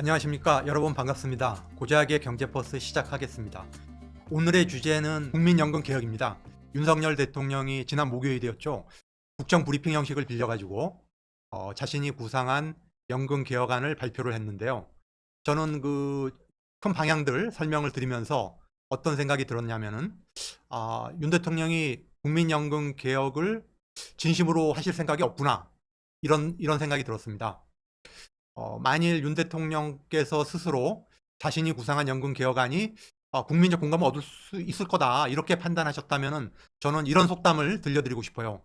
안녕하십니까 여러분, 반갑습니다. 고재학의 경제버스 시작하겠습니다. 오늘의 주제는 국민연금 개혁입니다. 윤석열 대통령이 지난 목요일이었죠. 국정 브리핑 형식을 빌려가지고 자신이 구상한 연금 개혁안을 발표를 했는데요. 저는 그 큰 방향들 설명을 드리면서 어떤 생각이 들었냐면은 윤 대통령이 국민연금 개혁을 진심으로 하실 생각이 없구나, 이런 생각이 들었습니다. 만일 윤 대통령께서 스스로 자신이 구상한 연금 개혁안이 국민적 공감을 얻을 수 있을 거다, 이렇게 판단하셨다면 저는 이런 속담을 들려드리고 싶어요.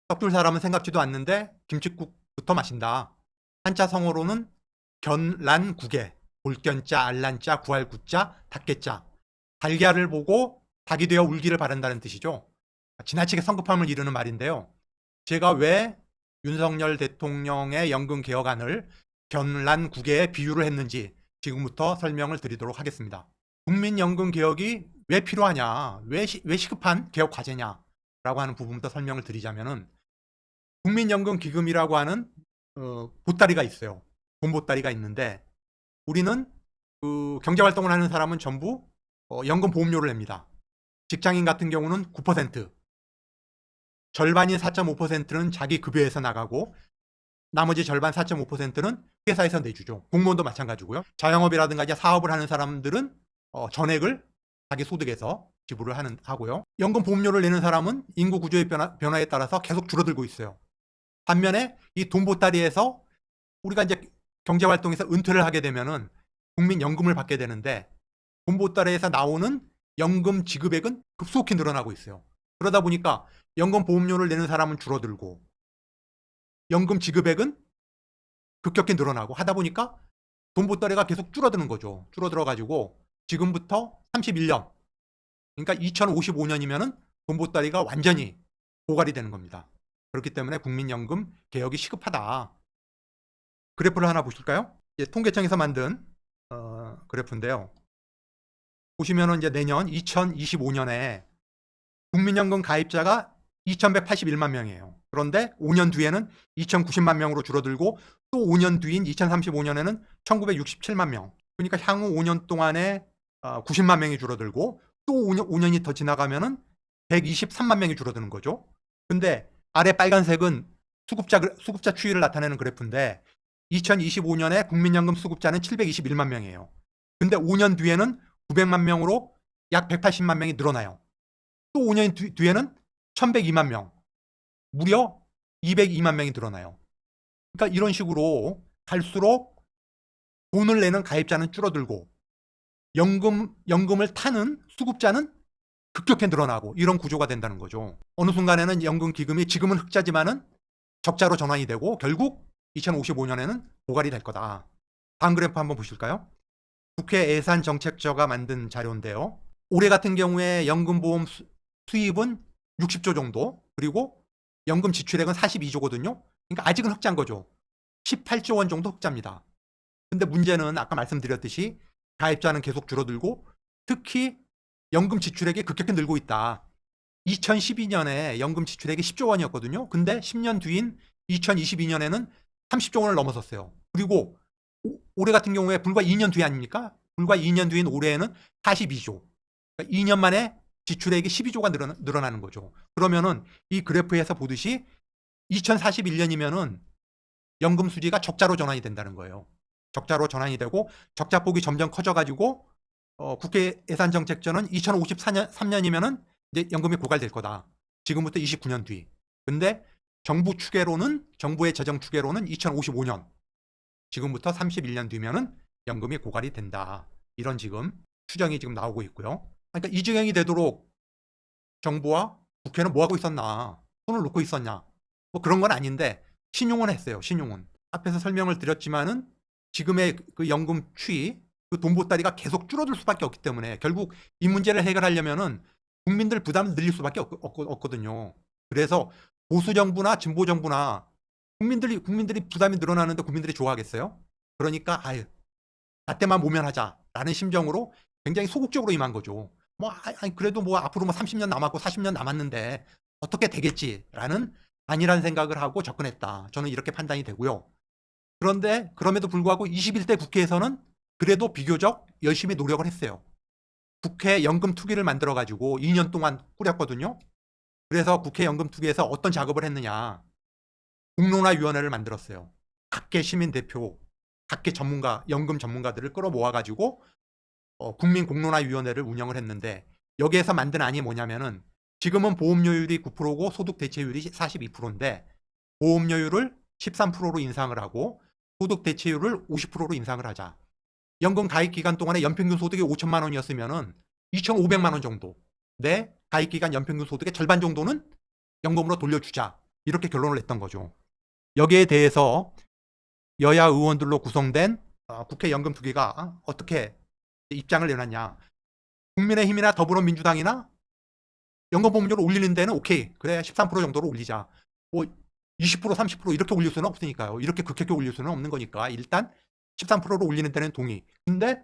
떡줄 사람은 생각지도 않는데 김칫국부터 마신다. 한자 성어로는 견란국에, 볼견자, 알란자, 구할구자, 닭개자, 달걀을 보고 닭이 되어 울기를 바란다는 뜻이죠. 지나치게 성급함을 이루는 말인데요. 제가 왜 윤석열 대통령의 연금 개혁안을 견란국에 비유를 했는지 지금부터 설명을 드리도록 하겠습니다. 국민연금 개혁이 왜 필요하냐, 왜 시급한 개혁 과제냐 라고 하는 부분부터 설명을 드리자면은, 국민연금 기금이라고 하는 보따리가 있어요. 돈 보따리가 있는데, 우리는 그 경제활동을 하는 사람은 전부 연금 보험료를 냅니다. 직장인 같은 경우는 9%, 절반인 4.5%는 자기 급여에서 나가고 나머지 절반 4.5%는 회사에서 내주죠. 공무원도 마찬가지고요. 자영업이라든가 이제 사업을 하는 사람들은 전액을 자기 소득에서 지불을 하고요. 연금 보험료를 내는 사람은 인구 구조의 변화에 따라서 계속 줄어들고 있어요. 반면에 이 돈 보따리에서 우리가 이제 경제활동에서 은퇴를 하게 되면은 국민연금을 받게 되는데, 돈 보따리에서 나오는 연금 지급액은 급속히 늘어나고 있어요. 그러다 보니까 연금 보험료를 내는 사람은 줄어들고 연금 지급액은 급격히 늘어나고 하다 보니까 돈 보따리가 계속 줄어드는 거죠. 줄어들어가지고 지금부터 31년, 그러니까 2055년이면은 돈 보따리가 완전히 고갈이 되는 겁니다. 그렇기 때문에 국민연금 개혁이 시급하다. 그래프를 하나 보실까요? 통계청에서 만든 그래프인데요. 보시면은 이제 내년 2025년에 국민연금 가입자가 2181만 명이에요. 그런데 5년 뒤에는 2090만 명으로 줄어들고, 또 5년 뒤인 2035년에는 1967만 명. 그러니까 향후 5년 동안에 90만 명이 줄어들고, 또 5년이 더 지나가면은 123만 명이 줄어드는 거죠. 근데 아래 빨간색은 수급자 추이를 나타내는 그래프인데, 2025년에 국민연금 수급자는 721만 명이에요. 근데 5년 뒤에는 900만 명으로 약 180만 명이 늘어나요. 또 5년 뒤에는 1102만 명, 무려 202만 명이 늘어나요. 그러니까 이런 식으로 갈수록 돈을 내는 가입자는 줄어들고 연금을 타는 수급자는 급격히 늘어나고, 이런 구조가 된다는 거죠. 어느 순간에는 연금 기금이 지금은 흑자지만은 적자로 전환이 되고 결국 2055년에는 고갈이 될 거다. 다음 그래프 한번 보실까요? 국회 예산정책처가 만든 자료인데요. 올해 같은 경우에 연금보험 수입은 60조 정도, 그리고 연금 지출액은 42조거든요. 그러니까 아직은 흑자인 거죠. 18조 원 정도 흑자입니다. 근데 문제는 아까 말씀드렸듯이 가입자는 계속 줄어들고 특히 연금 지출액이 급격히 늘고 있다. 2012년에 연금 지출액이 10조 원이었거든요. 근데 10년 뒤인 2022년에는 30조 원을 넘어섰어요. 그리고 올해 같은 경우에 불과 2년 뒤 아닙니까? 불과 2년 뒤인 올해에는 42조. 그러니까 2년 만에 지출액이 12조가 늘어나는 거죠. 그러면은 이 그래프에서 보듯이 2041년이면은 연금 수지가 적자로 전환이 된다는 거예요. 적자로 전환이 되고 적자폭이 점점 커져가지고 국회 예산정책처는 2053년이면은 이제 연금이 고갈될 거다. 지금부터 29년 뒤. 근데 정부의 재정 추계로는 2055년. 지금부터 31년 뒤면은 연금이 고갈이 된다. 이런 지금 추정이 지금 나오고 있고요. 그러니까 이 지경이 되도록 정부와 국회는 뭐 하고 있었나? 손을 놓고 있었냐? 뭐 그런 건 아닌데 신용은 했어요. 신용은. 앞에서 설명을 드렸지만은 지금의 그 연금 추이, 그 돈 보따리가 계속 줄어들 수밖에 없기 때문에 결국 이 문제를 해결하려면은 국민들 부담을 늘릴 수밖에 없거든요. 그래서 보수 정부나 진보 정부나 국민들이 부담이 늘어나는데 국민들이 좋아하겠어요? 그러니까 나 때만 모면하자라는 심정으로 굉장히 소극적으로 임한 거죠. 그래도 뭐 앞으로 뭐 30년 남았고 40년 남았는데 어떻게 되겠지라는 안일한 생각을 하고 접근했다. 저는 이렇게 판단이 되고요. 그런데 그럼에도 불구하고 21대 국회에서는 그래도 비교적 열심히 노력을 했어요. 국회 연금 투기를 만들어 가지고 2년 동안 꾸렸거든요. 그래서 국회 연금 투기에서 어떤 작업을 했느냐. 공론화위원회를 만들었어요. 각계 시민 대표, 각계 전문가, 연금 전문가들을 끌어모아 가지고 국민공론화위원회를 운영을 했는데, 여기에서 만든 안이 뭐냐면은, 지금은 보험료율이 9%고 소득 대체율이 42%인데 보험료율을 13%로 인상을 하고 소득 대체율을 50%로 인상을 하자. 연금 가입 기간 동안에 연평균 소득이 5천만 원이었으면은 2,500만 원 정도, 내 가입 기간 연평균 소득의 절반 정도는 연금으로 돌려주자. 이렇게 결론을 냈던 거죠. 여기에 대해서 여야 의원들로 구성된 국회 연금 투기가 어떻게 입장을 내놨냐. 국민의힘이나 더불어민주당이나 연금 보험료를 올리는 데는 오케이, 그래 13% 정도로 올리자. 뭐 20% 30% 이렇게 올릴 수는 없으니까요. 이렇게 극격하게 올릴 수는 없는 거니까 일단 13%로 올리는 데는 동의. 근데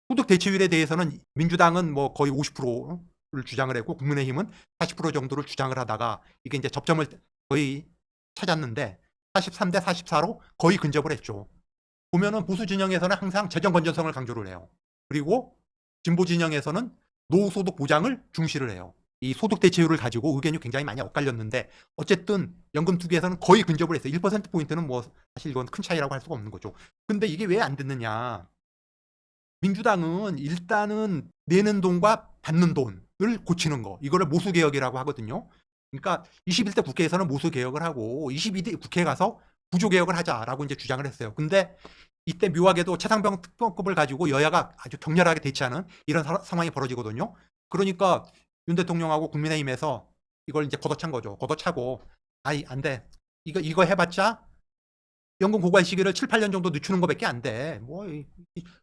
소득 대체율에 대해서는 민주당은 뭐 거의 50%를 주장을 했고 국민의힘은 40% 정도를 주장을 하다가 이게 이제 접점을 거의 찾았는데 43대 44로 거의 근접을 했죠. 보면은 보수 진영에서는 항상 재정 건전성을 강조를 해요. 그리고 진보 진영에서는 노후소득 보장을 중시를 해요. 이 소득 대체율을 가지고 의견이 굉장히 많이 엇갈렸는데 어쨌든 연금 투기에서는 거의 근접을 했어요. 1%포인트는 뭐 사실 이건 큰 차이라고 할 수가 없는 거죠. 근데 이게 왜 안 됐느냐. 민주당은 일단은 내는 돈과 받는 돈을 고치는 거, 이거를 모수개혁이라고 하거든요. 그러니까 21대 국회에서는 모수개혁을 하고 22대 국회에 가서 구조개혁을 하자라고 이제 주장을 했어요. 근데 이때 묘하게도 최상병 특검법을 가지고 여야가 아주 격렬하게 대치하는 이런 상황이 벌어지거든요. 그러니까 윤 대통령하고 국민의힘에서 이걸 이제 걷어찬 거죠. 걷어차고 아이 안 돼. 이거 해봤자 연금 고갈 시기를 7, 8년 정도 늦추는 것밖에 안 돼. 뭐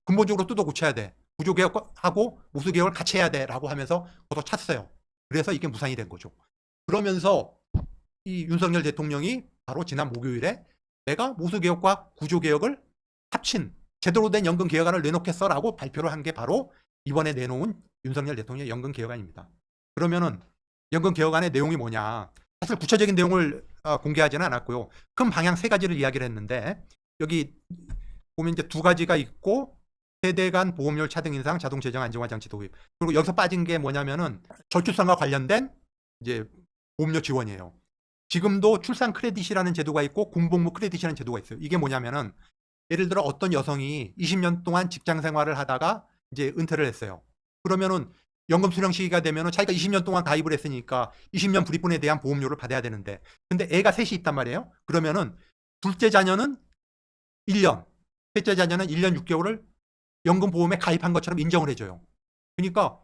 근본적으로 뜯어 고쳐야 돼. 구조개혁하고 모수개혁을 같이 해야 돼라고 하면서 걷어찼어요. 그래서 이게 무산이 된 거죠. 그러면서 이 윤석열 대통령이 바로 지난 목요일에 내가 모수개혁과 구조개혁을 합친 제대로 된 연금 개혁안을 내놓겠어라고 발표를 한 게 바로 이번에 내놓은 윤석열 대통령의 연금 개혁안입니다. 그러면은 연금 개혁안의 내용이 뭐냐? 사실 구체적인 내용을 공개하지는 않았고요. 큰 방향 세 가지를 이야기를 했는데 여기 보면 이제 두 가지가 있고 세대 간 보험료율 차등 인상, 자동 재정 안정화 장치 도입. 그리고 여기서 빠진 게 뭐냐면은 저출산과 관련된 이제 보험료 지원이에요. 지금도 출산 크레딧이라는 제도가 있고 공복무 크레딧이라는 제도가 있어요. 이게 뭐냐면은 예를 들어 어떤 여성이 20년 동안 직장 생활을 하다가 이제 은퇴를 했어요. 그러면은 연금 수령 시기가 되면은 자기가 20년 동안 가입을 했으니까 20년 불입분에 대한 보험료를 받아야 되는데, 근데 애가 셋이 있단 말이에요. 그러면은 둘째 자녀는 1년, 셋째 자녀는 1년 6개월을 연금 보험에 가입한 것처럼 인정을 해줘요. 그러니까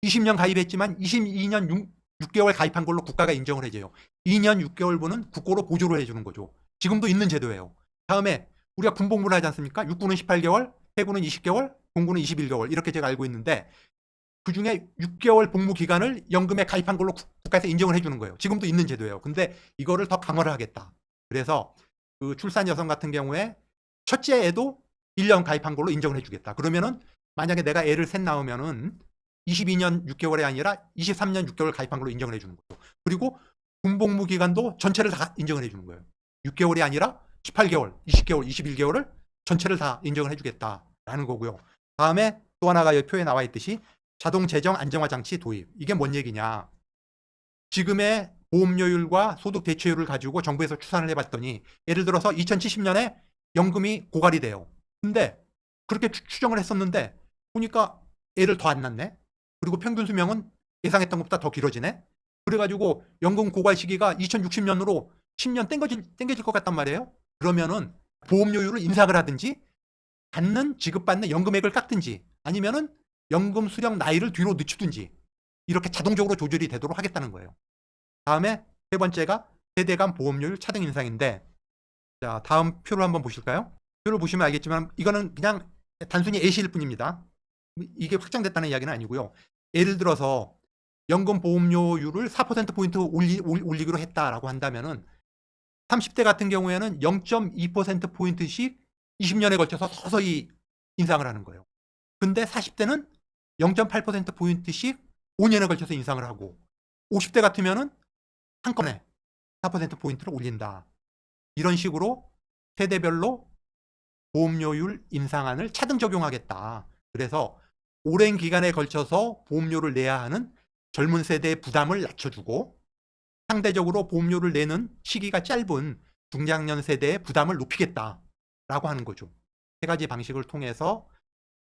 20년 가입했지만 22년 6개월 가입한 걸로 국가가 인정을 해줘요. 2년 6개월분은 국고로 보조를 해주는 거죠. 지금도 있는 제도예요. 다음에 우리가 군복무를 하지 않습니까? 육군은 18개월, 해군은 20개월, 공군은 21개월 이렇게 제가 알고 있는데 그중에 6개월 복무 기간을 연금에 가입한 걸로 국가에서 인정을 해주는 거예요. 지금도 있는 제도예요. 근데 이거를 더 강화를 하겠다. 그래서 그 출산 여성 같은 경우에 첫째 애도 1년 가입한 걸로 인정을 해주겠다. 그러면은 만약에 내가 애를 셋 낳으면은 22년 6개월이 아니라 23년 6개월 가입한 걸로 인정을 해주는 거죠. 그리고 군복무 기간도 전체를 다 인정을 해주는 거예요. 6개월이 아니라 18개월, 20개월, 21개월을 전체를 다 인정을 해주겠다라는 거고요. 다음에 또 하나가 여기 표에 나와 있듯이 자동 재정 안정화 장치 도입. 이게 뭔 얘기냐? 지금의 보험료율과 소득 대체율을 가지고 정부에서 추산을 해봤더니 예를 들어서 2070년에 연금이 고갈이 돼요. 근데 그렇게 추정을 했었는데 보니까 애를 더 안 낳네. 그리고 평균 수명은 예상했던 것보다 더 길어지네. 그래가지고 연금 고갈 시기가 2060년으로 10년 땡겨질 것 같단 말이에요. 그러면은 보험료율을 인상을 하든지 지급받는 연금액을 깎든지 아니면은 연금 수령 나이를 뒤로 늦추든지 이렇게 자동적으로 조절이 되도록 하겠다는 거예요. 다음에 세 번째가 세대 간 보험료율 차등 인상인데, 자 다음 표를 한번 보실까요? 표를 보시면 알겠지만 이거는 그냥 단순히 예시일 뿐입니다. 이게 확정됐다는 이야기는 아니고요. 예를 들어서 연금 보험료율을 4%포인트 올리기로 했다라고 한다면은 30대 같은 경우에는 0.2%포인트씩 20년에 걸쳐서 서서히 인상을 하는 거예요. 근데 40대는 0.8%포인트씩 5년에 걸쳐서 인상을 하고 50대 같으면은 한꺼번에 4%포인트를 올린다. 이런 식으로 세대별로 보험료율 인상안을 차등 적용하겠다. 그래서 오랜 기간에 걸쳐서 보험료를 내야 하는 젊은 세대의 부담을 낮춰주고 상대적으로 보험료를 내는 시기가 짧은 중장년 세대의 부담을 높이겠다라고 하는 거죠. 세 가지 방식을 통해서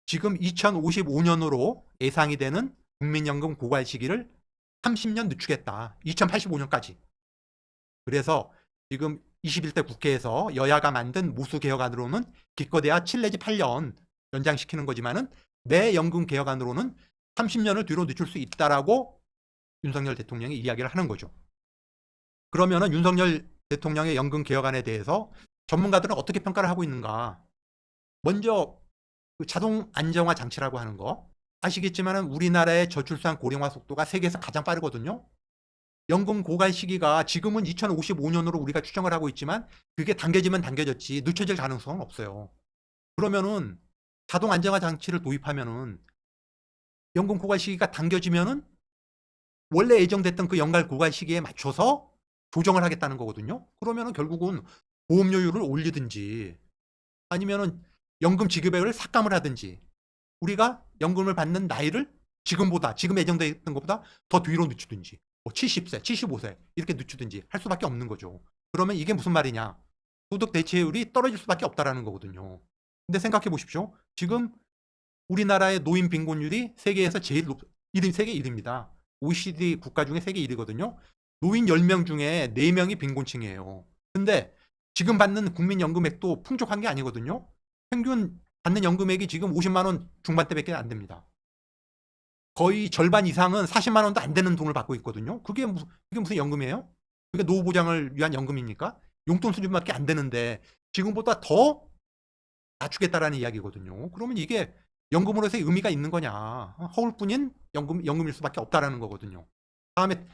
지금 2055년으로 예상이 되는 국민연금 고갈 시기를 30년 늦추겠다. 2085년까지. 그래서 지금 21대 국회에서 여야가 만든 모수 개혁안으로는 기껏해야 7 내지 8년 연장시키는 거지만은 내 연금 개혁안으로는 30년을 뒤로 늦출 수 있다라고 윤석열 대통령이 이야기를 하는 거죠. 그러면은 윤석열 대통령의 연금 개혁안에 대해서 전문가들은 어떻게 평가를 하고 있는가? 먼저 그 자동 안정화 장치라고 하는 거 아시겠지만은 우리나라의 저출산 고령화 속도가 세계에서 가장 빠르거든요. 연금 고갈 시기가 지금은 2055년으로 우리가 추정을 하고 있지만 그게 당겨지면 당겨졌지 늦춰질 가능성은 없어요. 그러면은 자동 안정화 장치를 도입하면은 연금 고갈 시기가 당겨지면은 원래 예정됐던 그 연갈 고갈 시기에 맞춰서 조정을 하겠다는 거거든요. 그러면은 결국은 보험료율을 올리든지 아니면은 연금 지급액을 삭감을 하든지 우리가 연금을 받는 나이를 지금보다 지금 예정되어 있던 것보다 더 뒤로 늦추든지 70세, 75세 이렇게 늦추든지 할 수밖에 없는 거죠. 그러면 이게 무슨 말이냐? 소득 대체율이 떨어질 수밖에 없다라는 거거든요. 근데 생각해 보십시오. 지금 우리나라의 노인 빈곤율이 세계에서 제일 세계 1위입니다. OECD 국가 중에 세계 1위거든요. 노인 10명 중에 4명이 빈곤층이에요. 근데 지금 받는 국민연금액도 풍족한 게 아니거든요. 평균 받는 연금액이 지금 50만 원 중반대밖에 안 됩니다. 거의 절반 이상은 40만 원도 안 되는 돈을 받고 있거든요. 그게 무슨 연금이에요? 그게 노후 보장을 위한 연금입니까? 용돈 수준밖에 안 되는데 지금보다 더 낮추겠다라는 이야기거든요. 그러면 이게 연금으로서의 의미가 있는 거냐? 허울뿐인 연금일 수밖에 없다라는 거거든요. 다음에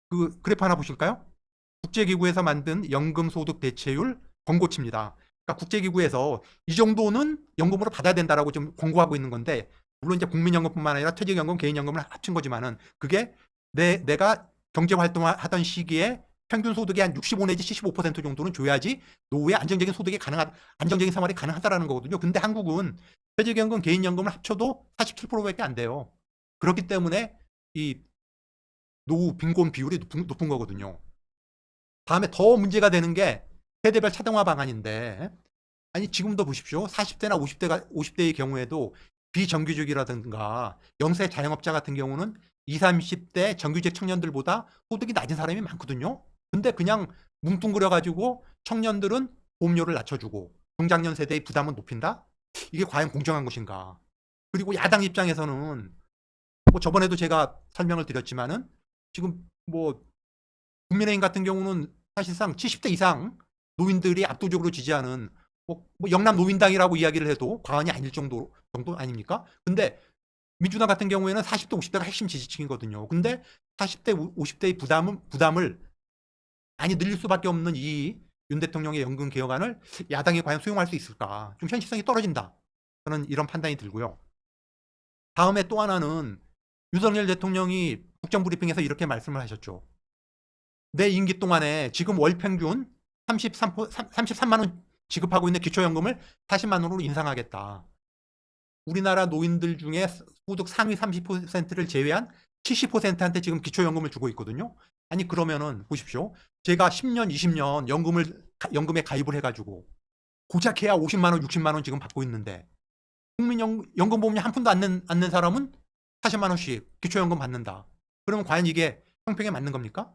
그 그래프 하나 보실까요? 국제기구에서 만든 연금소득 대체율 권고치입니다. 그러니까 국제기구에서 이 정도는 연금으로 받아야 된다라고 좀 권고하고 있는 건데 물론 이제 국민연금뿐만 아니라 퇴직연금, 개인연금을 합친 거지만은 그게 내가 경제활동하던 시기에 평균 소득의 한 65 내지 75% 정도는 줘야지 노후에 안정적인 안정적인 생활이 가능하다라는 거거든요. 근데 한국은 퇴직연금, 개인연금을 합쳐도 47%밖에 안 돼요. 그렇기 때문에 이 노후 빈곤 비율이 높은 거거든요. 다음에 더 문제가 되는 게 세대별 차등화 방안인데 아니 지금도 보십시오. 40대나 50대의 경우에도 비정규직이라든가 영세 자영업자 같은 경우는 20, 30대 정규직 청년들보다 소득이 낮은 사람이 많거든요. 근데 그냥 뭉뚱그려 가지고 청년들은 보험료를 낮춰주고 중장년 세대의 부담은 높인다? 이게 과연 공정한 것인가? 그리고 야당 입장에서는 뭐 저번에도 제가 설명을 드렸지만은 지금 뭐 국민의힘 같은 경우는 사실상 70대 이상 노인들이 압도적으로 지지하는 뭐 영남 노인당이라고 이야기를 해도 과언이 아닐 정도 아닙니까? 근데 민주당 같은 경우에는 40대 50대가 핵심 지지층이거든요. 근데 40대 50대의 부담을 많이 늘릴 수밖에 없는 이 윤 대통령의 연금 개혁안을 야당이 과연 수용할 수 있을까? 좀 현실성이 떨어진다. 저는 이런 판단이 들고요. 다음에 또 하나는 윤석열 대통령이 국정브리핑에서 이렇게 말씀을 하셨죠. 내 임기 동안에 지금 월 평균 33만 원 지급하고 있는 기초연금을 40만 원으로 인상하겠다. 우리나라 노인들 중에 소득 상위 30%를 제외한 70%한테 지금 기초연금을 주고 있거든요. 아니 그러면은 보십시오. 제가 10년, 20년 연금에 가입을 해가지고 고작 해야 50만 원, 60만 원 지금 받고 있는데 국민연금보험료 한 푼도 안 낸 사람은 40만 원씩 기초연금 받는다. 그러면 과연 이게 형평에 맞는 겁니까?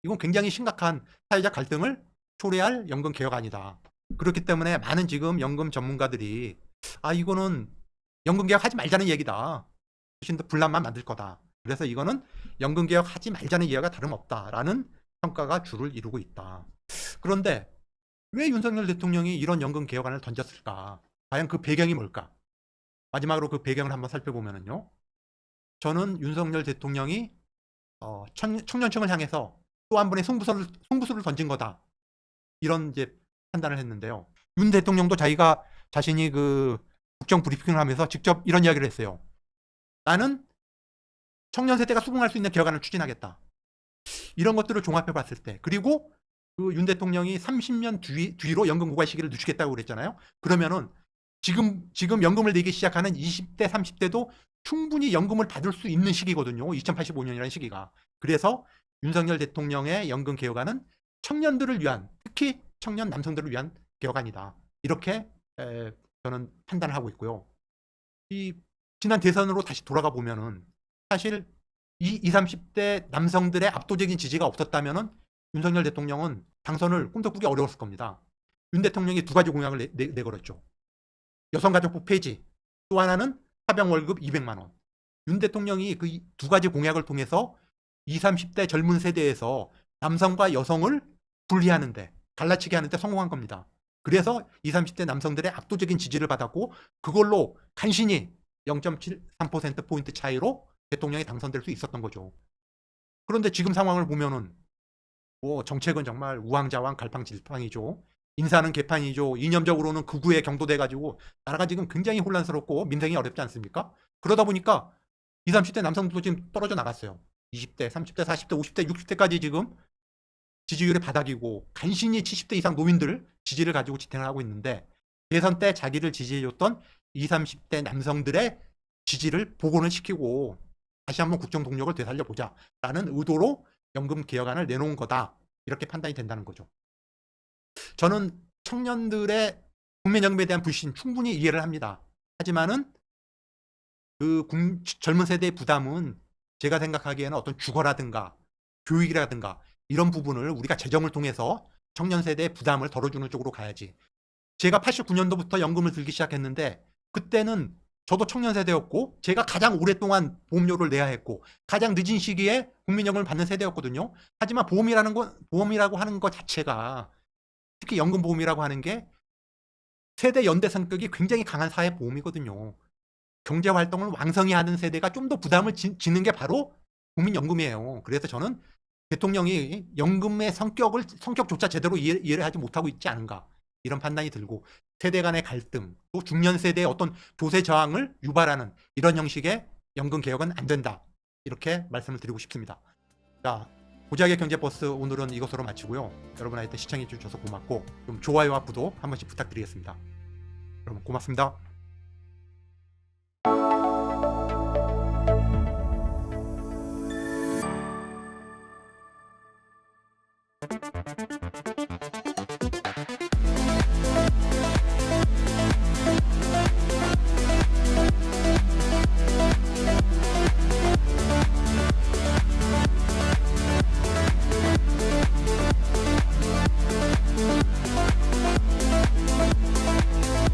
이건 굉장히 심각한 사회적 갈등을 초래할 연금 개혁안이다. 그렇기 때문에 많은 지금 연금 전문가들이 이거는 연금 개혁하지 말자는 얘기다. 훨씬 더 분란만 만들 거다. 그래서 이거는 연금 개혁하지 말자는 이야기가 다름없다라는 평가가 주를 이루고 있다. 그런데 왜 윤석열 대통령이 이런 연금 개혁안을 던졌을까? 과연 그 배경이 뭘까? 마지막으로 그 배경을 한번 살펴보면요. 저는 윤석열 대통령이 청년층을 향해서 또 한 번의 승부수를 던진 거다. 이런 이제 판단을 했는데요. 윤 대통령도 자신이 그 국정 브리핑을 하면서 직접 이런 이야기를 했어요. 나는 청년 세대가 수긍할 수 있는 개혁안을 추진하겠다. 이런 것들을 종합해 봤을 때 그리고 그 윤 대통령이 30년 뒤로 연금 고갈 시기를 늦추겠다고 그랬잖아요. 그러면은 지금 연금을 내기 시작하는 20대, 30대도 충분히 연금을 받을 수 있는 시기거든요. 2085년이라는 시기가. 그래서 윤석열 대통령의 연금 개혁안은 청년들을 위한, 특히 청년 남성들을 위한 개혁안이다. 이렇게 저는 판단을 하고 있고요. 이 지난 대선으로 다시 돌아가 보면은 사실 이 20, 30대 남성들의 압도적인 지지가 없었다면은 윤석열 대통령은 당선을 꿈도 꾸기 어려웠을 겁니다. 윤 대통령이 두 가지 공약을 내걸었죠. 여성가족부 폐지, 또 하나는 사병 월급 200만 원. 윤 대통령이 그 두 가지 공약을 통해서 20, 30대 젊은 세대에서 남성과 여성을 분리하는데, 갈라치게 하는데 성공한 겁니다. 그래서 20, 30대 남성들의 압도적인 지지를 받았고 그걸로 간신히 0.73%포인트 차이로 대통령이 당선될 수 있었던 거죠. 그런데 지금 상황을 보면은 뭐 정책은 정말 우왕좌왕 갈팡질팡이죠. 인사는 개판이죠. 이념적으로는 극우에 경도돼 가지고 나라가 지금 굉장히 혼란스럽고 민생이 어렵지 않습니까? 그러다 보니까 20, 30대 남성들도 지금 떨어져 나갔어요. 20대, 30대, 40대, 50대, 60대까지 지금 지지율의 바닥이고 간신히 70대 이상 노인들 지지를 가지고 지탱을 하고 있는데, 대선 때 자기를 지지해줬던 20, 30대 남성들의 지지를 복원을 시키고 다시 한번 국정 동력을 되살려보자 라는 의도로 연금 개혁안을 내놓은 거다, 이렇게 판단이 된다는 거죠. 저는 청년들의 국민연금에 대한 불신 충분히 이해를 합니다. 하지만은 그 젊은 세대의 부담은 제가 생각하기에는 어떤 주거라든가 교육이라든가 이런 부분을 우리가 재정을 통해서 청년 세대의 부담을 덜어주는 쪽으로 가야지. 제가 89년도부터 연금을 들기 시작했는데 그때는 저도 청년 세대였고 제가 가장 오랫동안 보험료를 내야 했고 가장 늦은 시기에 국민연금을 받는 세대였거든요. 하지만 보험이라고 하는 것 자체가, 특히 연금보험이라고 하는 게 세대 연대 성격이 굉장히 강한 사회보험이거든요. 경제활동을 왕성히 하는 세대가 좀 더 부담을 지는 게 바로 국민연금이에요. 그래서 저는 대통령이 연금의 성격조차 제대로 이해를 하지 못하고 있지 않은가, 이런 판단이 들고, 세대 간의 갈등, 또 중년 세대의 어떤 조세 저항을 유발하는 이런 형식의 연금 개혁은 안 된다, 이렇게 말씀을 드리고 싶습니다. 자, 고지학의 경제버스 오늘은 이것으로 마치고요. 여러분 하여튼 시청해 주셔서 고맙고 좀 좋아요와 구독 한 번씩 부탁드리겠습니다. 여러분 고맙습니다.